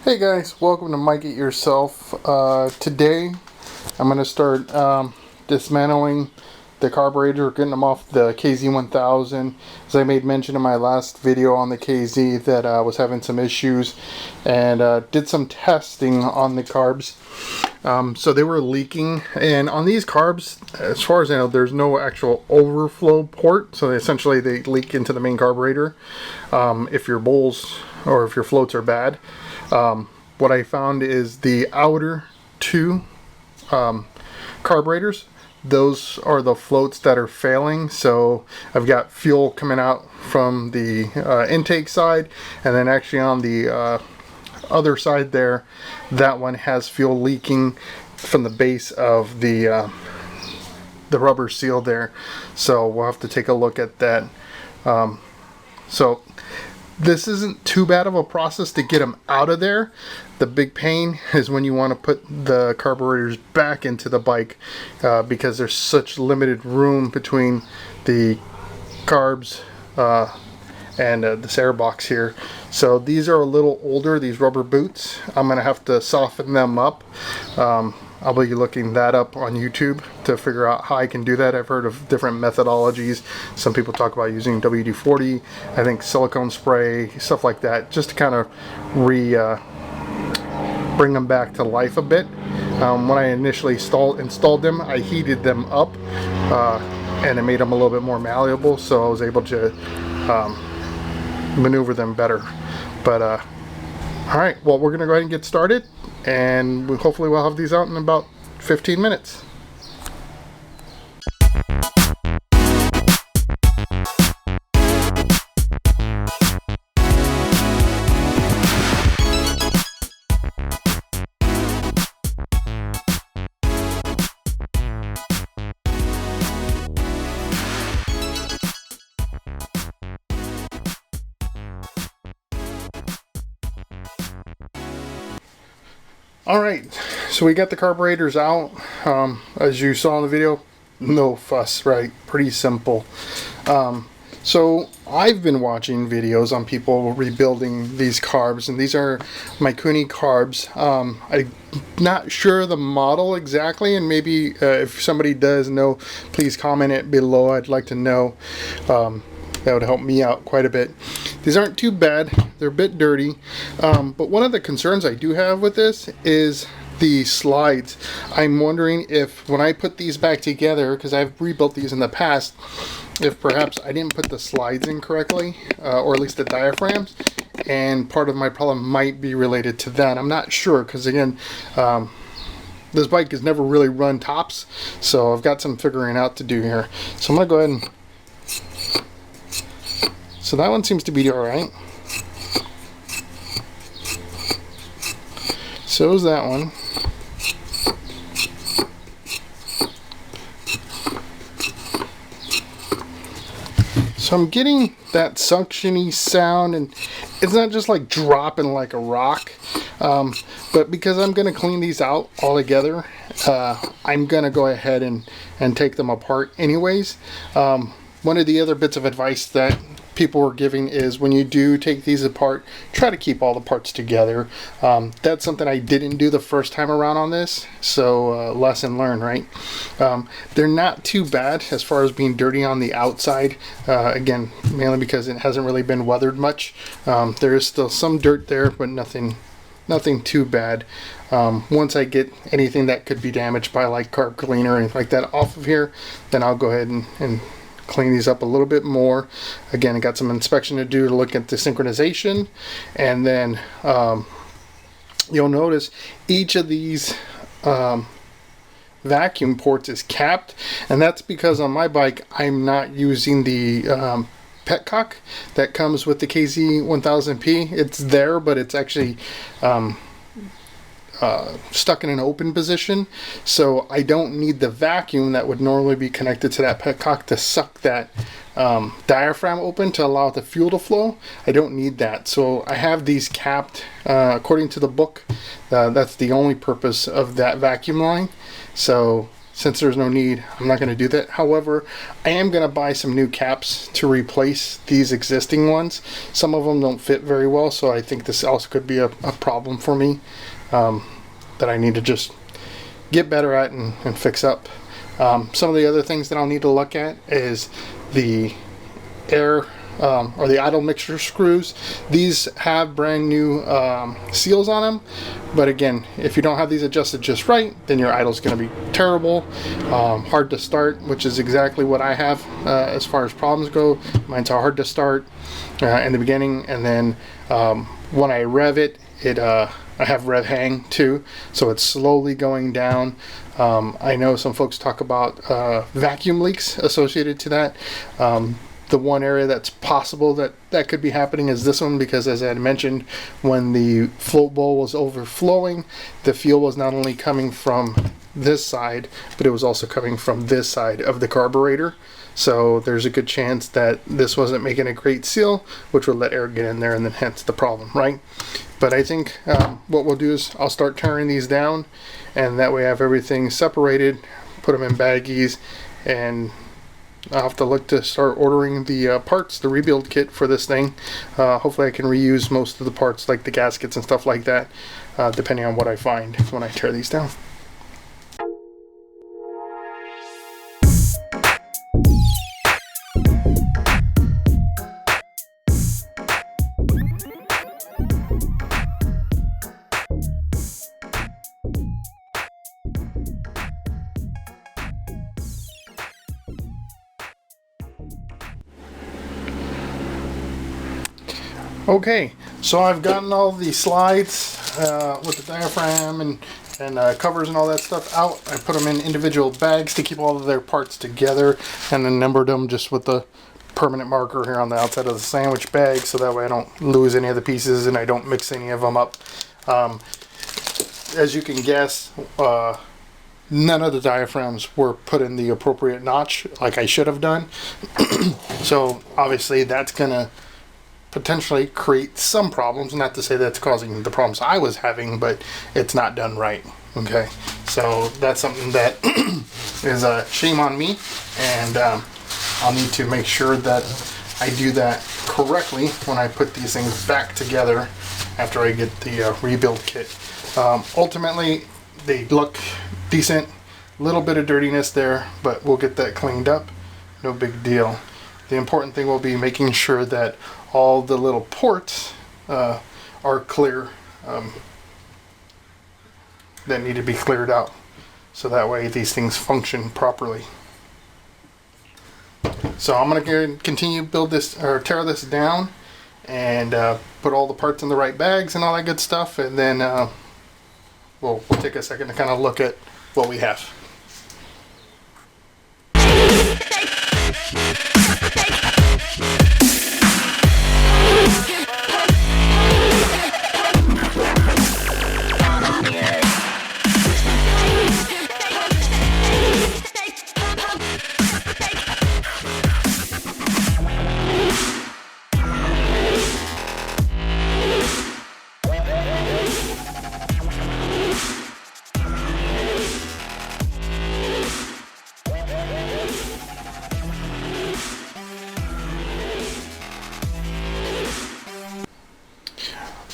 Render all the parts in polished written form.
Hey guys, welcome to Mike It Yourself. Today I'm going to start dismantling the carburetor, getting them off the KZ1000. As I made mention in my last video on the KZ that I was having some issues and did some testing on the carbs. So they were leaking, and on these carbs, as far as I know, there's no actual overflow port, so essentially they leak into the main carburetor if your bowls or if your floats are bad. What I found is the outer two carburetors, those are the floats that are failing. So I've got fuel coming out from the intake side, and then actually on the other side there, that one has fuel leaking from the base of the rubber seal there. So we'll have to take a look at that. So this isn't too bad of a process to get them out of there. The big pain is when you want to put the carburetors back into the bike because there's such limited room between the carbs and this air box here. So these are a little older, these rubber boots. I'm going to have to soften them up. I'll be looking that up on YouTube to figure out how I can do that. I've heard of different methodologies. Some people talk about using WD-40, I think silicone spray, stuff like that, just to kind of bring them back to life a bit. When I initially installed them, I heated them up and it made them a little bit more malleable, so I was able to maneuver them better. But alright, well, we're going to go ahead and get started, and hopefully we'll have these out in about 15 minutes. Alright, so we got the carburetors out. As you saw in the video, no fuss, right? Pretty simple. So I've been watching videos on people rebuilding these carbs, and these are my Kuni carbs. I'm not sure the model exactly, and maybe if somebody does know, please comment it below. I'd like to know. That would help me out quite a bit. These aren't too bad. They're a bit dirty. But one of the concerns I do have with this is the slides. I'm wondering if when I put these back together, because I've rebuilt these in the past, if perhaps I didn't put the slides in correctly, or at least the diaphragms, and part of my problem might be related to that. I'm not sure, because again, this bike has never really run tops, so I've got some figuring out to do here. So I'm going to go ahead and... So that one seems to be alright. So is that one. So I'm getting that suctiony sound, and it's not just like dropping like a rock. But because I'm going to clean these out all together, I'm going to go ahead and take them apart anyways. One of the other bits of advice that people were giving is when you do take these apart, try to keep all the parts together. That's something I didn't do the first time around on this, so lesson learned, right? They're not too bad as far as being dirty on the outside, again, mainly because it hasn't really been weathered much. There is still some dirt there, but nothing too bad. Once I get anything that could be damaged by like carb cleaner or anything like that off of here, then I'll go ahead and clean these up a little bit more. Again, I got some inspection to do to look at the synchronization, and then you'll notice each of these vacuum ports is capped, and that's because on my bike I'm not using the petcock that comes with the KZ1000P. It's there, but it's actually stuck in an open position, so I don't need the vacuum that would normally be connected to that petcock to suck that diaphragm open to allow the fuel to flow. I don't need that, so I have these capped according to the book. That's the only purpose of that vacuum line. So since there's no need, I'm not going to do that. However, I am going to buy some new caps to replace these existing ones. Some of them don't fit very well, so I think this also could be a problem for me that I need to just get better at and fix up. Some of the other things that I'll need to look at is the air or the idle mixture screws. These have brand new seals on them, but again, if you don't have these adjusted just right, then your idle's going to be terrible, hard to start, which is exactly what I have as far as problems go. Mine's hard to start in the beginning, and then when I rev it, I have rev hang too, so it's slowly going down. I know some folks talk about vacuum leaks associated to that. The one area that's possible that could be happening is this one, because as I had mentioned, when the float bowl was overflowing, the fuel was not only coming from this side, but it was also coming from this side of the carburetor. So there's a good chance that this wasn't making a great seal, which would let air get in there, and then hence the problem, right? But I think what we'll do is I'll start tearing these down, and that way I have everything separated, put them in baggies, and I'll have to look to start ordering the parts, the rebuild kit for this thing. Hopefully I can reuse most of the parts, like the gaskets and stuff like that, depending on what I find when I tear these down. Okay, so I've gotten all the slides with the diaphragm and covers and all that stuff out. I put them in individual bags to keep all of their parts together, and then numbered them just with the permanent marker here on the outside of the sandwich bag, so that way I don't lose any of the pieces and I don't mix any of them up. As you can guess, none of the diaphragms were put in the appropriate notch like I should have done. So obviously that's gonna potentially create some problems. Not to say that's causing the problems I was having, but it's not done right. Okay, so that's something that is a shame on me, and I'll need to make sure that I do that correctly when I put these things back together after I get the rebuild kit. Ultimately, they look decent. A little bit of dirtiness there, but we'll get that cleaned up. No big deal. The important thing will be making sure that all the little ports are clear, that need to be cleared out, so that way these things function properly. So I'm going to continue build this, or tear this down, and put all the parts in the right bags and all that good stuff, and then we'll take a second to kind of look at what we have.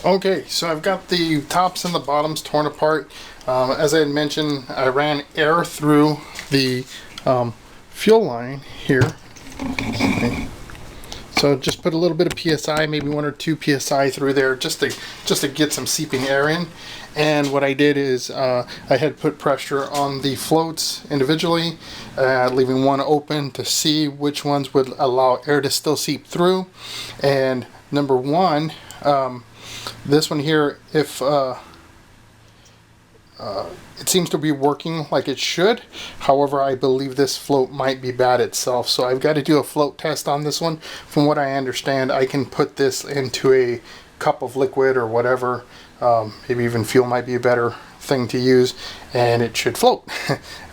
Okay, so I've got the tops and the bottoms torn apart. As I had mentioned, I ran air through the fuel line here. Okay. So just put a little bit of PSI, maybe 1 or 2 PSI through there, just to get some seeping air in. And what I did is I had put pressure on the floats individually, leaving one open to see which ones would allow air to still seep through. And number one, this one here, if it seems to be working like it should. However, I believe this float might be bad itself, so I've got to do a float test on this one. From what I understand, I can put this into a cup of liquid or whatever, maybe even fuel might be a better thing to use, and it should float.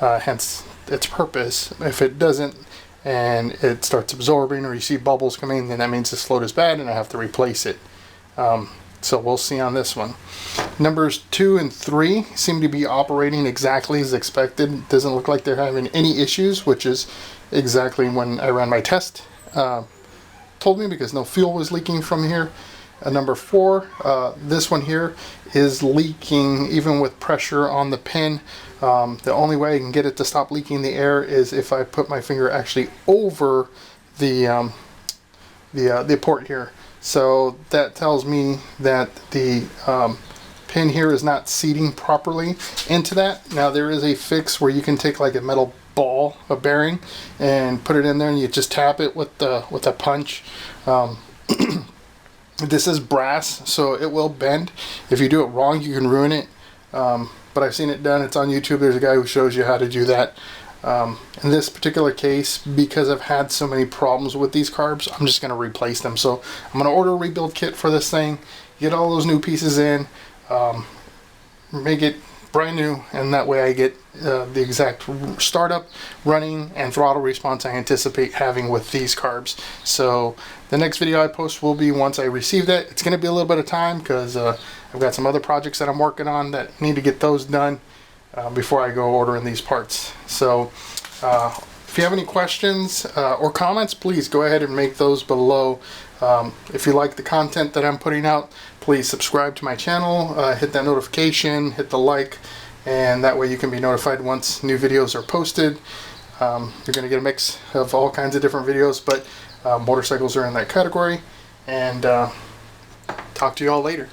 Hence its purpose. If it doesn't and it starts absorbing, or you see bubbles coming, then that means this float is bad and I have to replace it. So we'll see on this one. Numbers 2 and 3 seem to be operating exactly as expected. It doesn't look like they're having any issues, which is exactly when I ran my test. Told me, because no fuel was leaking from here. Number 4, this one here is leaking even with pressure on the pin. The only way I can get it to stop leaking the air is if I put my finger actually over the port here. So that tells me that the pin here is not seating properly into that. Now there is a fix where you can take like a metal ball, a bearing, and put it in there, and you just tap it with a punch. This is brass, so it will bend. If you do it wrong, you can ruin it. But I've seen it done. It's on YouTube. There's a guy who shows you how to do that. In this particular case, because I've had so many problems with these carbs, I'm just going to replace them. So I'm going to order a rebuild kit for this thing, get all those new pieces in, make it brand new, and that way I get the exact startup, running, and throttle response I anticipate having with these carbs. So the next video I post will be once I receive that. It's going to be a little bit of time because I've got some other projects that I'm working on that need to get those done before I go ordering these parts. So if you have any questions or comments, please go ahead and make those below. If you like the content that I'm putting out, please subscribe to my channel, hit that notification, hit the like, and that way you can be notified once new videos are posted. You're going to get a mix of all kinds of different videos, but motorcycles are in that category. And talk to you all later.